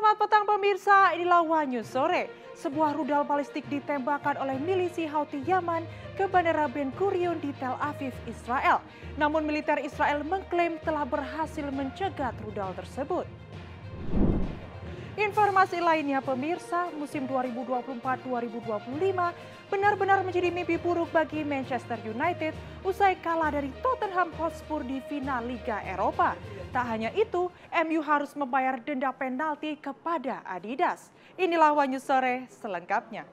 Selamat petang pemirsa, inilah One News Sore. Sebuah rudal balistik ditembakkan oleh milisi Houthi Yaman ke Bandara Ben Gurion di Tel Aviv, Israel. Namun militer Israel mengklaim telah berhasil mencegat rudal tersebut. Informasi lainnya pemirsa, musim 2024-2025 benar-benar menjadi mimpi buruk bagi Manchester United usai kalah dari Tottenham Hotspur di final Liga Eropa. Tak hanya itu, MU harus membayar denda penalti kepada Adidas. Inilah One News Sore selengkapnya.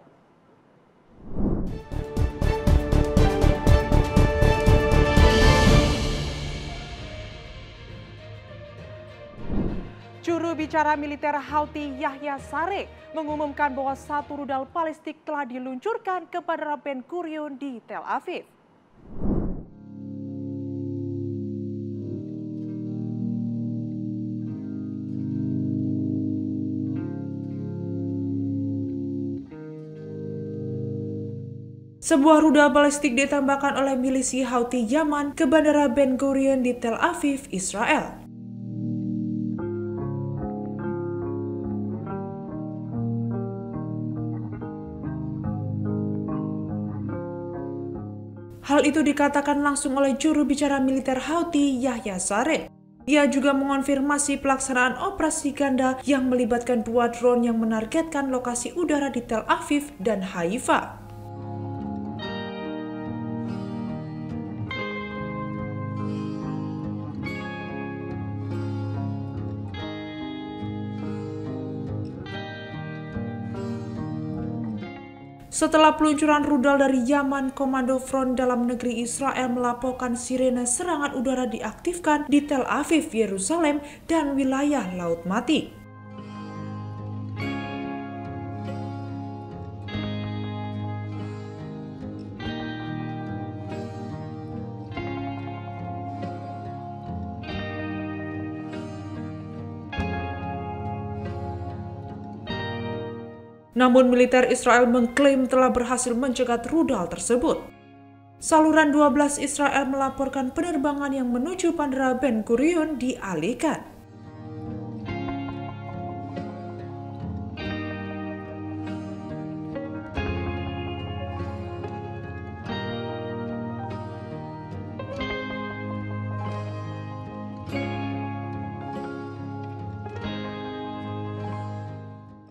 Juru bicara militer Houthi Yahya Saree mengumumkan bahwa satu rudal balistik telah diluncurkan ke Bandara Ben Gurion di Tel Aviv. Sebuah rudal balistik ditembakkan oleh milisi Houthi Yaman ke Bandara Ben Gurion di Tel Aviv, Israel. Hal itu dikatakan langsung oleh juru bicara militer Houthi Yahya Saree. Ia juga mengonfirmasi pelaksanaan operasi ganda yang melibatkan 2 drone yang menargetkan lokasi udara di Tel Aviv dan Haifa. Setelah peluncuran rudal dari Yaman, Komando Front Dalam Negeri Israel melaporkan sirene serangan udara diaktifkan di Tel Aviv, Yerusalem, dan wilayah Laut Mati. Namun militer Israel mengklaim telah berhasil mencegat rudal tersebut. Saluran 12 Israel melaporkan penerbangan yang menuju Bandara Ben Gurion dialihkan.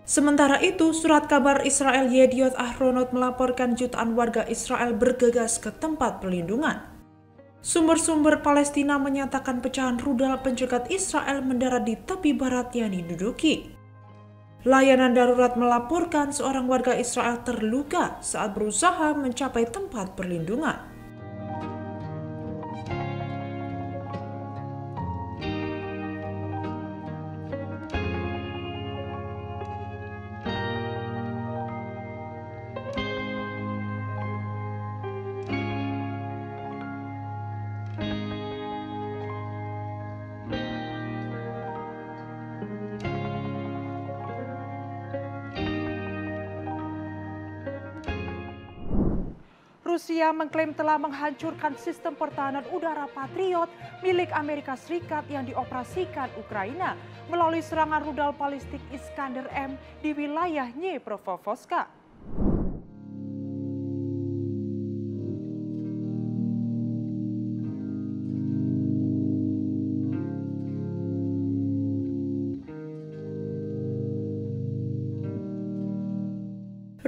Sementara itu, surat kabar Israel Yediot Ahronot melaporkan jutaan warga Israel bergegas ke tempat perlindungan. Sumber-sumber Palestina menyatakan pecahan rudal pencegat Israel mendarat di tepi barat yang diduduki. Layanan darurat melaporkan seorang warga Israel terluka saat berusaha mencapai tempat perlindungan. Rusia mengklaim telah menghancurkan sistem pertahanan udara Patriot milik Amerika Serikat yang dioperasikan Ukraina melalui serangan rudal balistik Iskander-M di wilayah Dnipropetrovsk.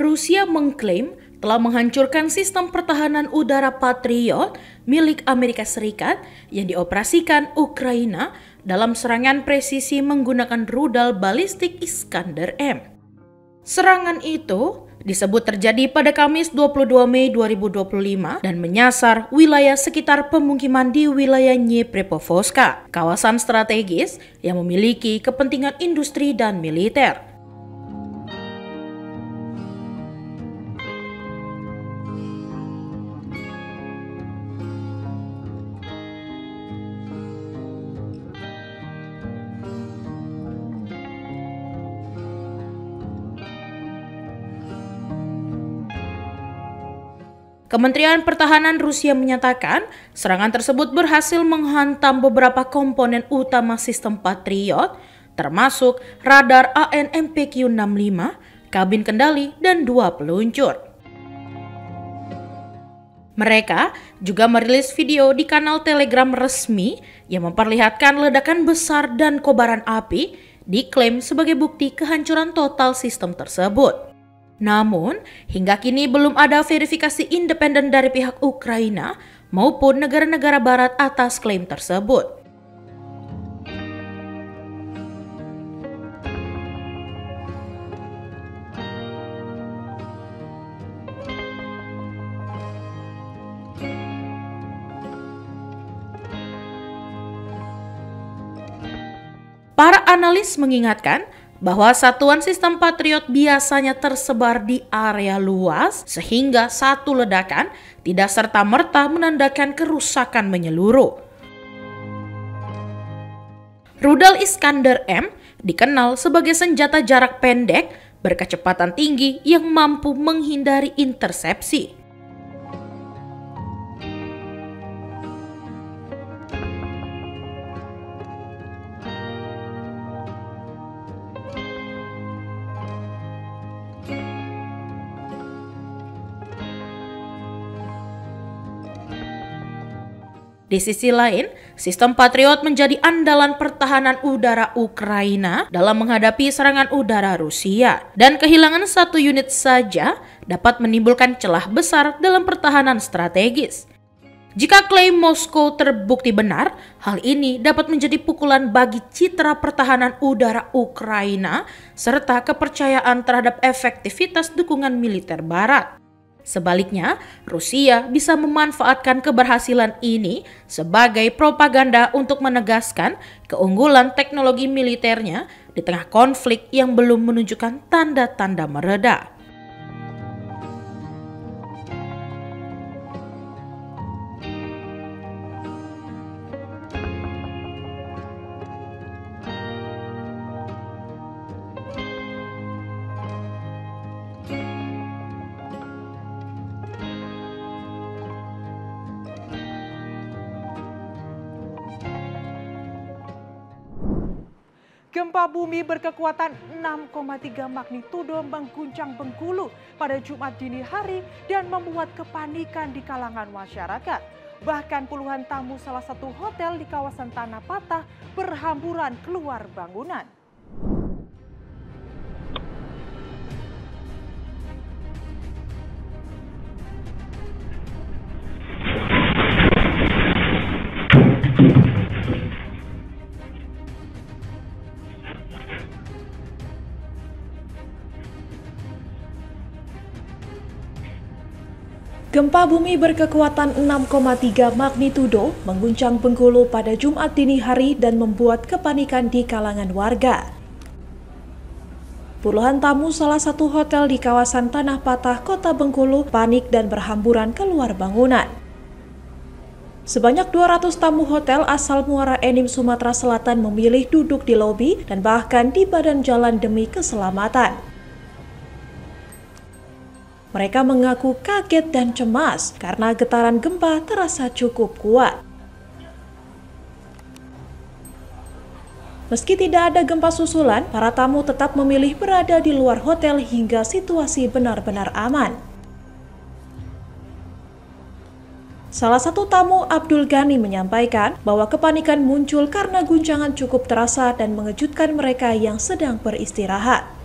Rusia mengklaim telah menghancurkan sistem pertahanan udara Patriot milik Amerika Serikat yang dioperasikan Ukraina dalam serangan presisi menggunakan rudal balistik Iskander-M. Serangan itu disebut terjadi pada Kamis 22 Mei 2025 dan menyasar wilayah sekitar pemukiman di wilayah Dnipropetrovsk, kawasan strategis yang memiliki kepentingan industri dan militer. Kementerian Pertahanan Rusia menyatakan serangan tersebut berhasil menghantam beberapa komponen utama sistem Patriot termasuk radar AN/MPQ-65, kabin kendali, dan 2 peluncur. Mereka juga merilis video di kanal Telegram resmi yang memperlihatkan ledakan besar dan kobaran api diklaim sebagai bukti kehancuran total sistem tersebut. Namun, hingga kini belum ada verifikasi independen dari pihak Ukraina maupun negara-negara barat atas klaim tersebut. Para analis mengingatkan bahwa satuan sistem Patriot biasanya tersebar di area luas sehingga satu ledakan tidak serta-merta menandakan kerusakan menyeluruh. Rudal Iskander M dikenal sebagai senjata jarak pendek berkecepatan tinggi yang mampu menghindari intersepsi. Di sisi lain, sistem Patriot menjadi andalan pertahanan udara Ukraina dalam menghadapi serangan udara Rusia. Dan kehilangan satu unit saja dapat menimbulkan celah besar dalam pertahanan strategis. Jika klaim Moskow terbukti benar, hal ini dapat menjadi pukulan bagi citra pertahanan udara Ukraina serta kepercayaan terhadap efektivitas dukungan militer Barat. Sebaliknya, Rusia bisa memanfaatkan keberhasilan ini sebagai propaganda untuk menegaskan keunggulan teknologi militernya di tengah konflik yang belum menunjukkan tanda-tanda mereda. Gempa bumi berkekuatan 6,3 magnitudo mengguncang Bengkulu pada Jumat dini hari dan membuat kepanikan di kalangan masyarakat. Bahkan puluhan tamu salah satu hotel di kawasan Tanah Patah berhamburan keluar bangunan. Gempa bumi berkekuatan 6,3 magnitudo mengguncang Bengkulu pada Jumat dini hari dan membuat kepanikan di kalangan warga. Puluhan tamu salah satu hotel di kawasan Tanah Patah, Kota Bengkulu panik dan berhamburan keluar bangunan. Sebanyak 200 tamu hotel asal Muara Enim, Sumatera Selatan memilih duduk di lobi dan bahkan di badan jalan demi keselamatan. Mereka mengaku kaget dan cemas karena getaran gempa terasa cukup kuat. Meski tidak ada gempa susulan, para tamu tetap memilih berada di luar hotel hingga situasi benar-benar aman. Salah satu tamu, Abdul Ghani, menyampaikan bahwa kepanikan muncul karena guncangan cukup terasa dan mengejutkan mereka yang sedang beristirahat.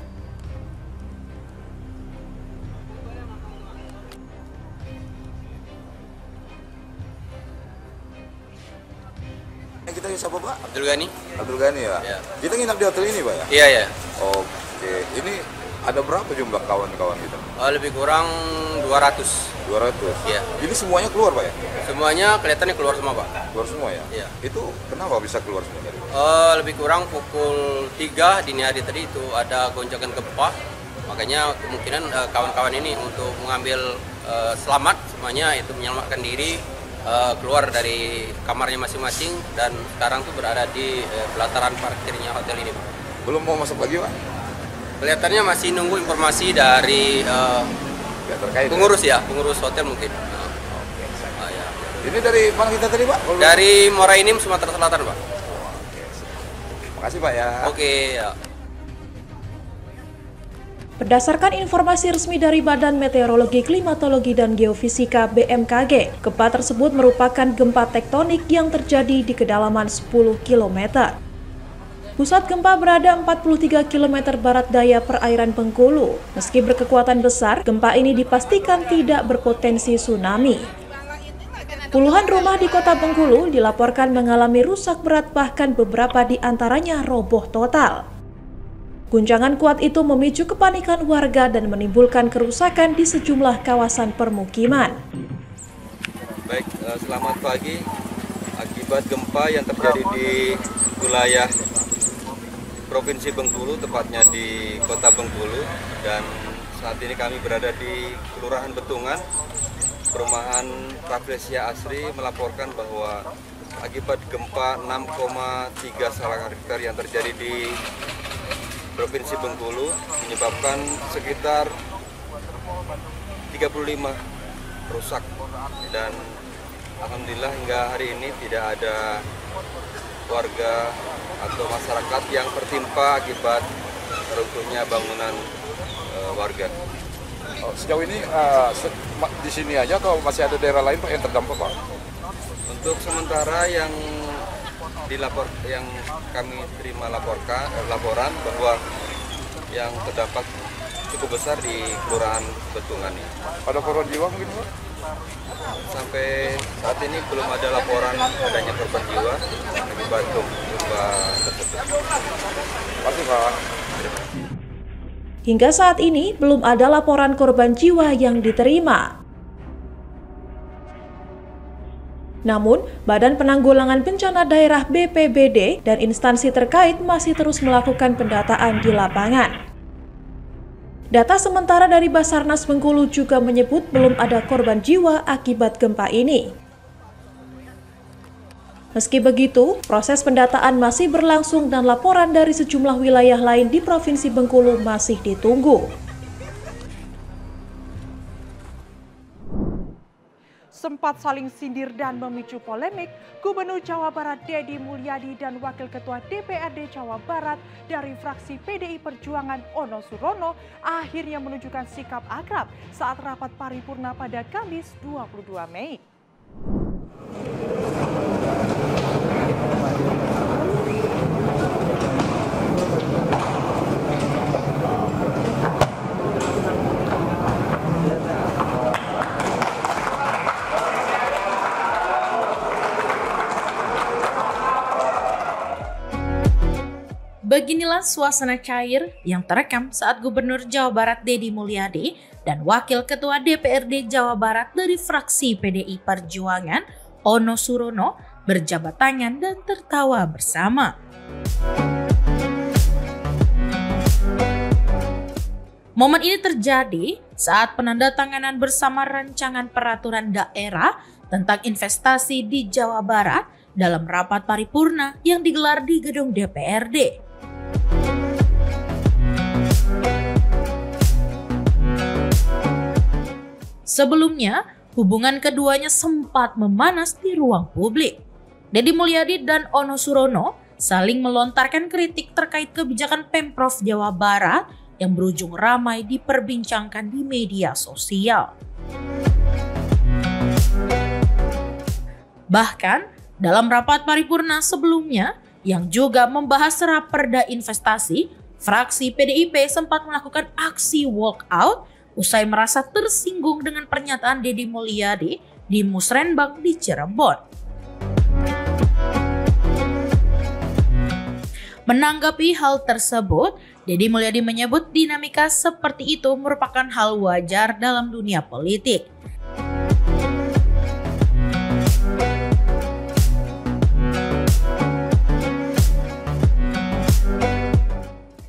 Kita siapa, Pak? Abdul Ghani. Abdul Ghani ya? Ya. Kita nginap di hotel ini, Pak ya? Iya, ya. Oke. Ini ada berapa jumlah kawan-kawan kita? Lebih kurang 200. 200? Iya. Ini semuanya keluar, Pak ya? Semuanya kelihatannya keluar semua, Pak. Keluar semua ya? Iya. Itu kenapa bisa keluar semua tadi? Lebih kurang pukul 3 dini hari tadi itu ada goncangan gempa. Makanya kemungkinan kawan-kawan ini untuk mengambil selamat semuanya itu menyelamatkan diri, keluar dari kamarnya masing-masing dan sekarang tuh berada di pelataran parkirnya hotel ini, Pak. Belum mau masuk lagi, Pak? Kelihatannya masih nunggu informasi dari Terkait pengurus ya, pengurus hotel mungkin. Ya. Ini dari mana kita tadi, Pak? Dari Muara Enim, Sumatera Selatan, Pak. Oke. Makasih Pak ya. Oke, ya. Berdasarkan informasi resmi dari Badan Meteorologi, Klimatologi, dan Geofisika BMKG, gempa tersebut merupakan gempa tektonik yang terjadi di kedalaman 10 km. Pusat gempa berada 43 km barat daya perairan Bengkulu. Meski berkekuatan besar, gempa ini dipastikan tidak berpotensi tsunami. Puluhan rumah di kota Bengkulu dilaporkan mengalami rusak berat, bahkan beberapa di antaranya roboh total. Guncangan kuat itu memicu kepanikan warga dan menimbulkan kerusakan di sejumlah kawasan permukiman. Baik, selamat pagi. Akibat gempa yang terjadi di wilayah Provinsi Bengkulu, tepatnya di Kota Bengkulu, dan saat ini kami berada di Kelurahan Betungan, Perumahan Rafflesia Asri melaporkan bahwa akibat gempa 6,3 skala Richter yang terjadi di Provinsi Bengkulu menyebabkan sekitar 35 rusak, dan alhamdulillah hingga hari ini tidak ada warga atau masyarakat yang tertimpa akibat runtuhnya bangunan warga. Sejauh ini di sini aja atau masih ada daerah lain Pak yang terdampak Pak? Untuk sementara yang kami terima laporan bahwa yang terdampak cukup besar di Kelurahan Betungan ini. Ada korban jiwa mungkin Pak? Sampai saat ini belum ada laporan adanya korban jiwa akibat gempa tersebut. Terima kasih Pak. Hingga saat ini belum ada laporan korban jiwa yang diterima. Namun, Badan Penanggulangan Bencana Daerah BPBD dan instansi terkait masih terus melakukan pendataan di lapangan. Data sementara dari Basarnas Bengkulu juga menyebut belum ada korban jiwa akibat gempa ini. Meski begitu, proses pendataan masih berlangsung dan laporan dari sejumlah wilayah lain di Provinsi Bengkulu masih ditunggu. Sempat saling sindir dan memicu polemik, Gubernur Jawa Barat Deddy Mulyadi dan Wakil Ketua DPRD Jawa Barat dari fraksi PDI Perjuangan Ono Surono akhirnya menunjukkan sikap akrab saat rapat paripurna pada Kamis 22 Mei. Beginilah suasana cair yang terekam saat Gubernur Jawa Barat Deddy Mulyadi dan Wakil Ketua DPRD Jawa Barat dari fraksi PDI Perjuangan Ono Surono berjabat tangan dan tertawa bersama. Momen ini terjadi saat penandatanganan bersama rancangan peraturan daerah tentang investasi di Jawa Barat dalam rapat paripurna yang digelar di gedung DPRD. Sebelumnya, hubungan keduanya sempat memanas di ruang publik. Deddy Mulyadi dan Ono Surono saling melontarkan kritik terkait kebijakan Pemprov Jawa Barat yang berujung ramai diperbincangkan di media sosial. Bahkan, dalam rapat paripurna sebelumnya yang juga membahas raperda investasi, fraksi PDIP sempat melakukan aksi walkout usai merasa tersinggung dengan pernyataan Deddy Mulyadi di Musrenbang di Cirebon. Menanggapi hal tersebut, Deddy Mulyadi menyebut dinamika seperti itu merupakan hal wajar dalam dunia politik.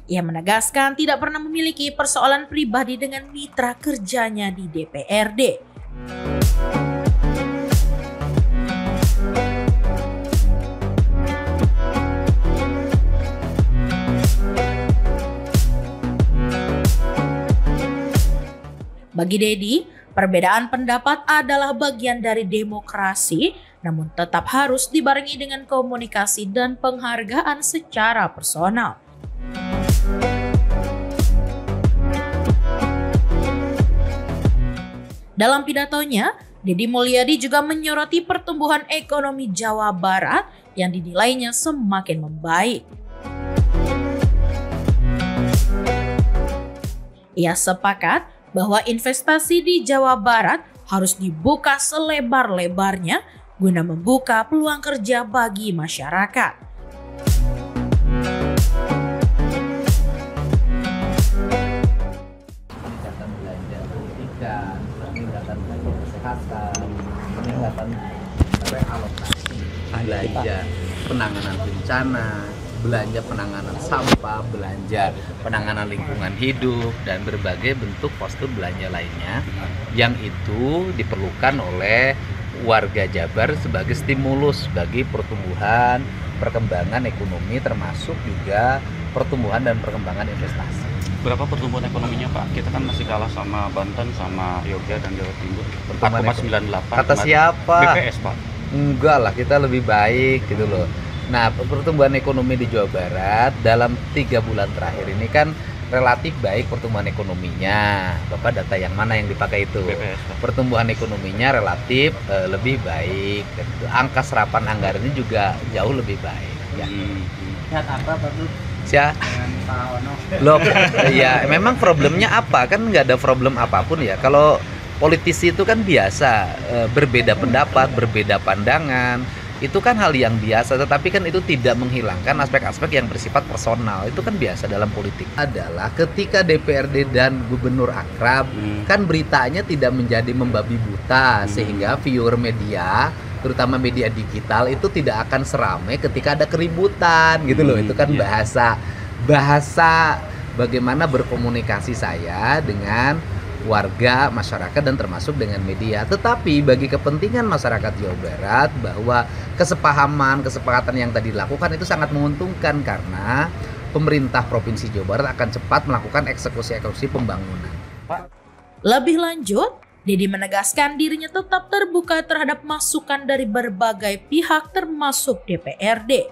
Ia menegaskan tidak pernah memiliki persoalan pribadi dengan mitra kerjanya di DPRD. Bagi Deddy, perbedaan pendapat adalah bagian dari demokrasi namun tetap harus dibarengi dengan komunikasi dan penghargaan secara personal. Dalam pidatonya, Deddy Mulyadi juga menyoroti pertumbuhan ekonomi Jawa Barat yang dinilainya semakin membaik. Ia sepakat bahwa investasi di Jawa Barat harus dibuka selebar-lebarnya guna membuka peluang kerja bagi masyarakat. Peningkatan belanja pendidikan, peningkatan belanja kesehatan, peningkatan realokasi belanja penanganan bencana, belanja penanganan sampah, belanja penanganan lingkungan hidup, dan berbagai bentuk postur belanja lainnya yang itu diperlukan oleh warga Jabar sebagai stimulus bagi pertumbuhan, perkembangan ekonomi, termasuk juga pertumbuhan dan perkembangan investasi. Berapa pertumbuhan ekonominya Pak? Kita kan masih kalah sama Banten, sama Yogyakarta dan Jawa Timur. 4,98. Kata siapa? BPS Pak. Enggak lah, kita lebih baik gitu loh. Nah, pertumbuhan ekonomi di Jawa Barat dalam 3 bulan terakhir ini kan relatif baik pertumbuhan ekonominya. Bapak data yang mana yang dipakai itu? BPS, Pak. Pertumbuhan ekonominya relatif lebih baik. Angka serapan anggarannya juga jauh lebih baik. Ya. Loh, ya memang problemnya apa? Kan nggak ada problem apapun ya. Kalau politisi itu kan biasa berbeda pendapat, berbeda pandangan. Itu kan hal yang biasa, tetapi kan itu tidak menghilangkan aspek-aspek yang bersifat personal. Itu kan biasa dalam politik. Adalah ketika DPRD dan gubernur akrab, kan beritanya tidak menjadi membabi buta, sehingga viewer media, terutama media digital, itu tidak akan seramai ketika ada keributan gitu loh. Itu kan bahasa bagaimana berkomunikasi saya dengan warga, masyarakat, dan termasuk dengan media. Tetapi bagi kepentingan masyarakat Jawa Barat, bahwa kesepakatan yang tadi dilakukan itu sangat menguntungkan karena pemerintah Provinsi Jawa Barat akan cepat melakukan eksekusi pembangunan. Lebih lanjut, Deddy menegaskan dirinya tetap terbuka terhadap masukan dari berbagai pihak termasuk DPRD.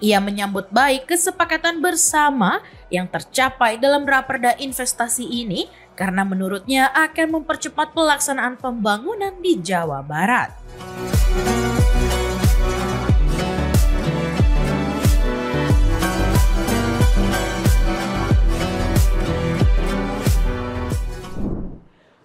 Ia menyambut baik kesepakatan bersama yang tercapai dalam Raperda investasi ini karena menurutnya akan mempercepat pelaksanaan pembangunan di Jawa Barat.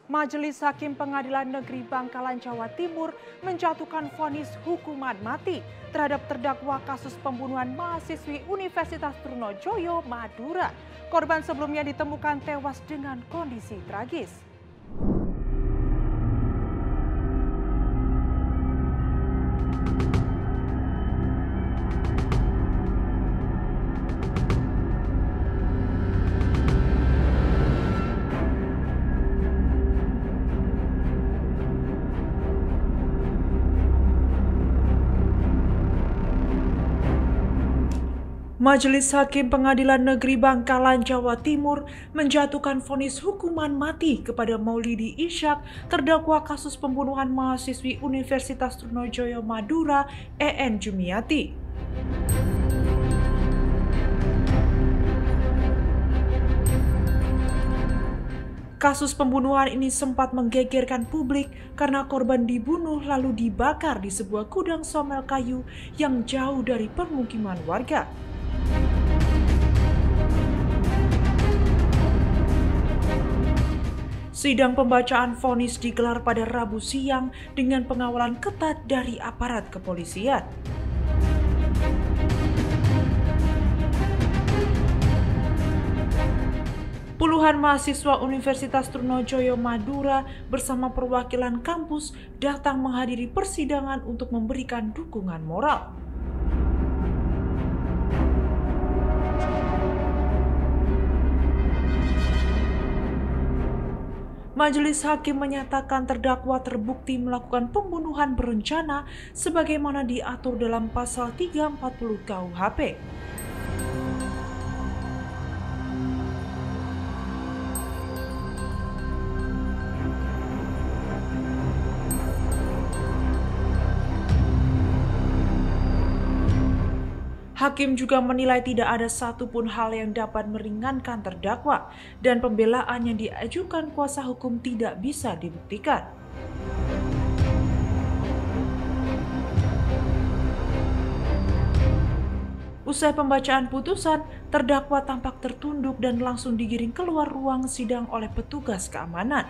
Majelis Hakim Pengadilan Negeri Bangkalan, Jawa Timur menjatuhkan vonis hukuman mati terhadap terdakwa kasus pembunuhan mahasiswi Universitas Trunojoyo, Madura. Korban sebelumnya ditemukan tewas dengan kondisi tragis. Majelis Hakim Pengadilan Negeri Bangkalan, Jawa Timur menjatuhkan vonis hukuman mati kepada Maulidi Ishak, terdakwa kasus pembunuhan mahasiswi Universitas Trunojoyo, Madura, EN Jumiati. Kasus pembunuhan ini sempat menggegerkan publik karena korban dibunuh lalu dibakar di sebuah gudang somel kayu yang jauh dari permukiman warga. Sidang pembacaan vonis digelar pada Rabu siang dengan pengawalan ketat dari aparat kepolisian. Puluhan mahasiswa Universitas Trunojoyo, Madura bersama perwakilan kampus datang menghadiri persidangan untuk memberikan dukungan moral. Majelis Hakim menyatakan terdakwa terbukti melakukan pembunuhan berencana sebagaimana diatur dalam pasal 340 KUHP. Hakim juga menilai tidak ada satupun hal yang dapat meringankan terdakwa dan pembelaan yang diajukan kuasa hukum tidak bisa dibuktikan. Usai pembacaan putusan, terdakwa tampak tertunduk dan langsung digiring keluar ruang sidang oleh petugas keamanan.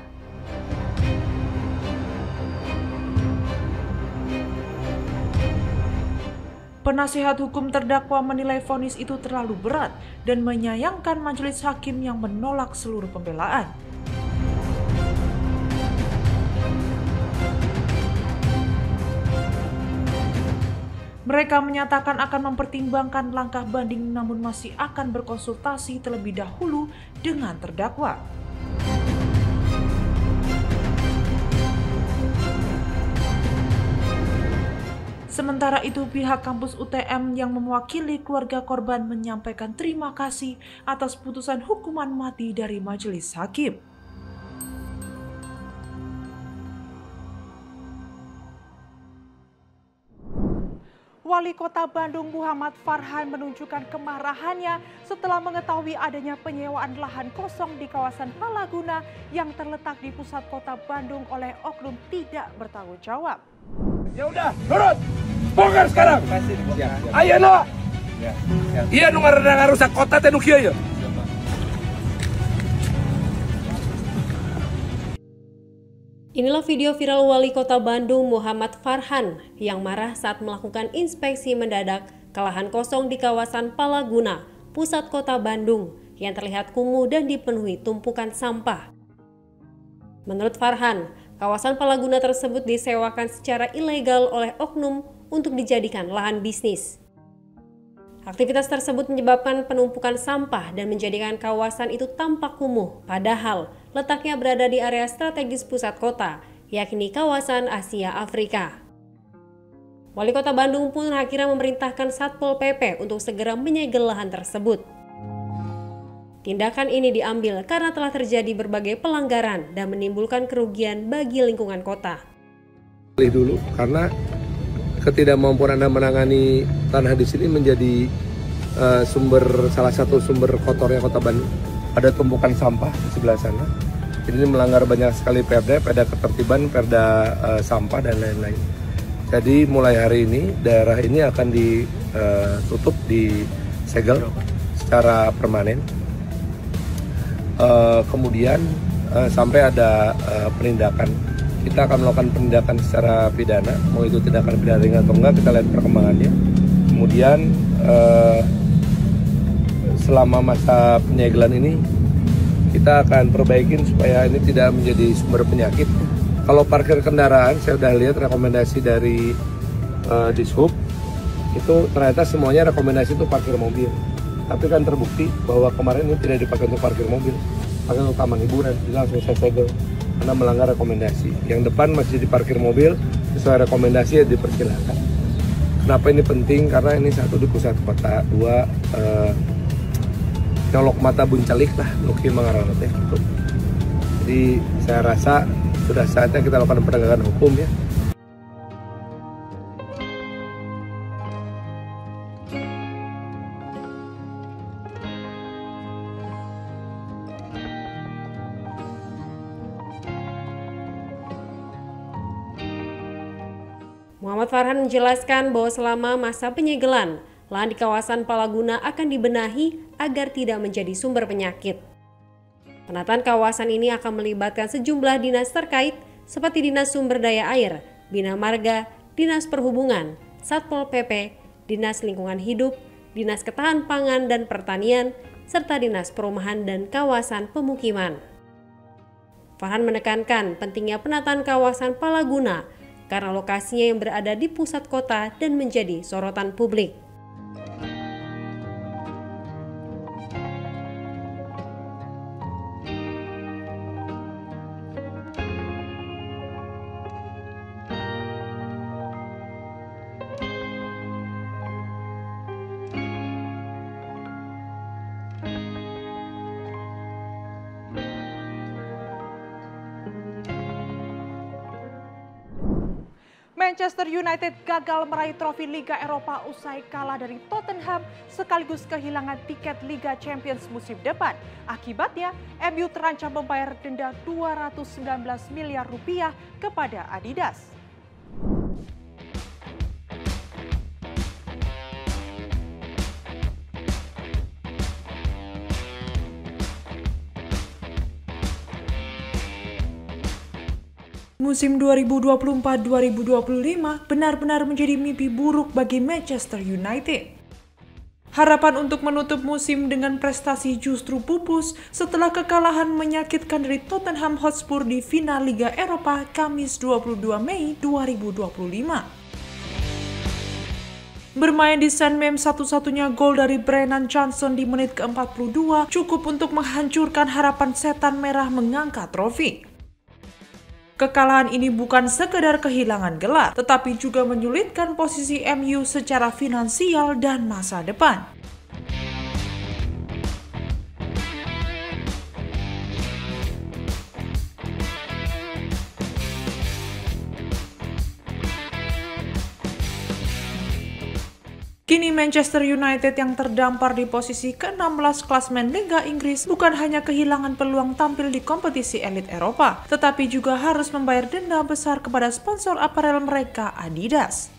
Penasihat hukum terdakwa menilai vonis itu terlalu berat dan menyayangkan majelis hakim yang menolak seluruh pembelaan. Mereka menyatakan akan mempertimbangkan langkah banding namun masih akan berkonsultasi terlebih dahulu dengan terdakwa. Sementara itu, pihak kampus UTM yang mewakili keluarga korban menyampaikan terima kasih atas putusan hukuman mati dari majelis hakim. Wali Kota Bandung Muhammad Farhan menunjukkan kemarahannya setelah mengetahui adanya penyewaan lahan kosong di kawasan Palaguna yang terletak di pusat kota Bandung oleh oknum tidak bertanggung jawab. Ya udah, nurut. Bongkar sekarang. Ayo no. Iya nu ngarusak kota teh nu kieu. Inilah video viral Wali Kota Bandung Muhammad Farhan yang marah saat melakukan inspeksi mendadak ke lahan kosong di kawasan Palaguna, pusat kota Bandung yang terlihat kumuh dan dipenuhi tumpukan sampah. Menurut Farhan, kawasan Palaguna tersebut disewakan secara ilegal oleh oknum untuk dijadikan lahan bisnis. Aktivitas tersebut menyebabkan penumpukan sampah dan menjadikan kawasan itu tampak kumuh, padahal letaknya berada di area strategis pusat kota, yakni kawasan Asia Afrika. Wali Kota Bandung pun akhirnya memerintahkan Satpol PP untuk segera menyegel lahan tersebut. Tindakan ini diambil karena telah terjadi berbagai pelanggaran dan menimbulkan kerugian bagi lingkungan kota. Dulu karena ketidakmampuan Anda menangani tanah di sini menjadi salah satu sumber kotornya kota Bandung. Ada tumpukan sampah di sebelah sana. Ini melanggar banyak sekali perda ketertiban, perda sampah dan lain-lain. Jadi mulai hari ini daerah ini akan ditutup, disegel secara permanen. Kemudian sampai ada penindakan. Kita akan melakukan penindakan secara pidana, mau itu tindakan pidana ringan atau enggak, kita lihat perkembangannya. Kemudian selama masa penyegelan ini kita akan perbaikin supaya ini tidak menjadi sumber penyakit. Kalau parkir kendaraan, saya sudah lihat rekomendasi dari Dishub, itu ternyata semuanya rekomendasi itu parkir mobil. Tapi kan terbukti bahwa kemarin ini tidak dipakai untuk parkir mobil, pakai untuk taman hiburan, jadi langsung saya segel karena melanggar rekomendasi. Yang depan masih di parkir mobil, sesuai rekomendasi ya dipersilakan. Kenapa ini penting? Karena ini satu di pusat kota, dua nyolok mata buncelik lah, nuki mengarang teh gitu. Jadi saya rasa sudah saatnya kita lakukan penegakan hukum ya. Muhammad Farhan menjelaskan bahwa selama masa penyegelan, lahan di kawasan Palaguna akan dibenahi agar tidak menjadi sumber penyakit. Penataan kawasan ini akan melibatkan sejumlah dinas terkait seperti Dinas Sumber Daya Air, Bina Marga, Dinas Perhubungan, Satpol PP, Dinas Lingkungan Hidup, Dinas Ketahanan Pangan dan Pertanian, serta Dinas Perumahan dan Kawasan Pemukiman. Farhan menekankan pentingnya penataan kawasan Palaguna karena lokasinya yang berada di pusat kota dan menjadi sorotan publik. Manchester United gagal meraih trofi Liga Eropa usai kalah dari Tottenham sekaligus kehilangan tiket Liga Champions musim depan. Akibatnya, MU terancam membayar denda 219 miliar rupiah kepada Adidas. Musim 2024-2025 benar-benar menjadi mimpi buruk bagi Manchester United. Harapan untuk menutup musim dengan prestasi justru pupus setelah kekalahan menyakitkan dari Tottenham Hotspur di final Liga Eropa Kamis 22 Mei 2025. Bermain di St. Mames's, satu-satunya gol dari Brennan Johnson di menit ke-42 cukup untuk menghancurkan harapan setan merah mengangkat trofi. Kekalahan ini bukan sekedar kehilangan gelar, tetapi juga menyulitkan posisi MU secara finansial dan masa depan. Kini Manchester United yang terdampar di posisi ke-16 klasemen Liga Inggris bukan hanya kehilangan peluang tampil di kompetisi elit Eropa, tetapi juga harus membayar denda besar kepada sponsor aparel mereka, Adidas.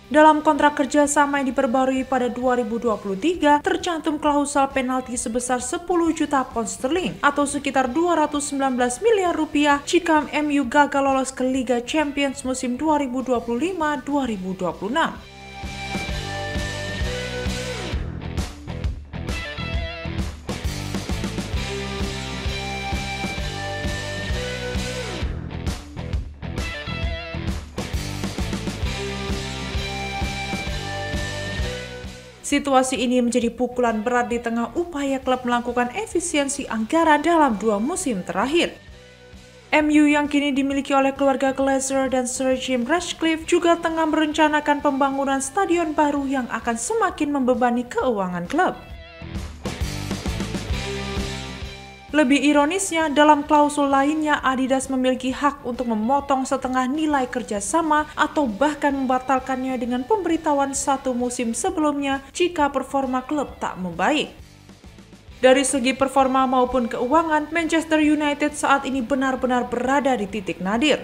Dalam kontrak kerjasama yang diperbarui pada 2023, tercantum klausal penalti sebesar 10 juta pound sterling atau sekitar 219 miliar rupiah jika MU gagal lolos ke Liga Champions musim 2025-2026. Situasi ini menjadi pukulan berat di tengah upaya klub melakukan efisiensi anggaran dalam 2 musim terakhir. MU yang kini dimiliki oleh keluarga Glazer dan Sir Jim Ratcliffe juga tengah merencanakan pembangunan stadion baru yang akan semakin membebani keuangan klub. Lebih ironisnya, dalam klausul lainnya, Adidas memiliki hak untuk memotong setengah nilai kerjasama atau bahkan membatalkannya dengan pemberitahuan 1 musim sebelumnya jika performa klub tak membaik. Dari segi performa maupun keuangan, Manchester United saat ini benar-benar berada di titik nadir.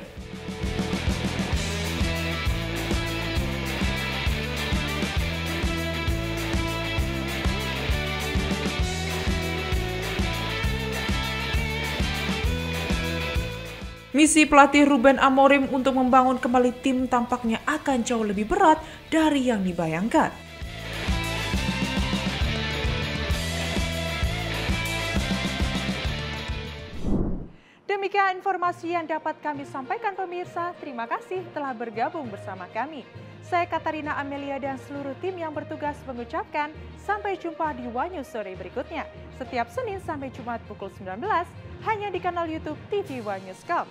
Misi pelatih Ruben Amorim untuk membangun kembali tim tampaknya akan jauh lebih berat dari yang dibayangkan. Demikian informasi yang dapat kami sampaikan pemirsa. Terima kasih telah bergabung bersama kami. Saya Katarina Amelia dan seluruh tim yang bertugas mengucapkan sampai jumpa di One News Sore berikutnya. Setiap Senin sampai Jumat pukul 19 hanya di kanal YouTube TV One News Com.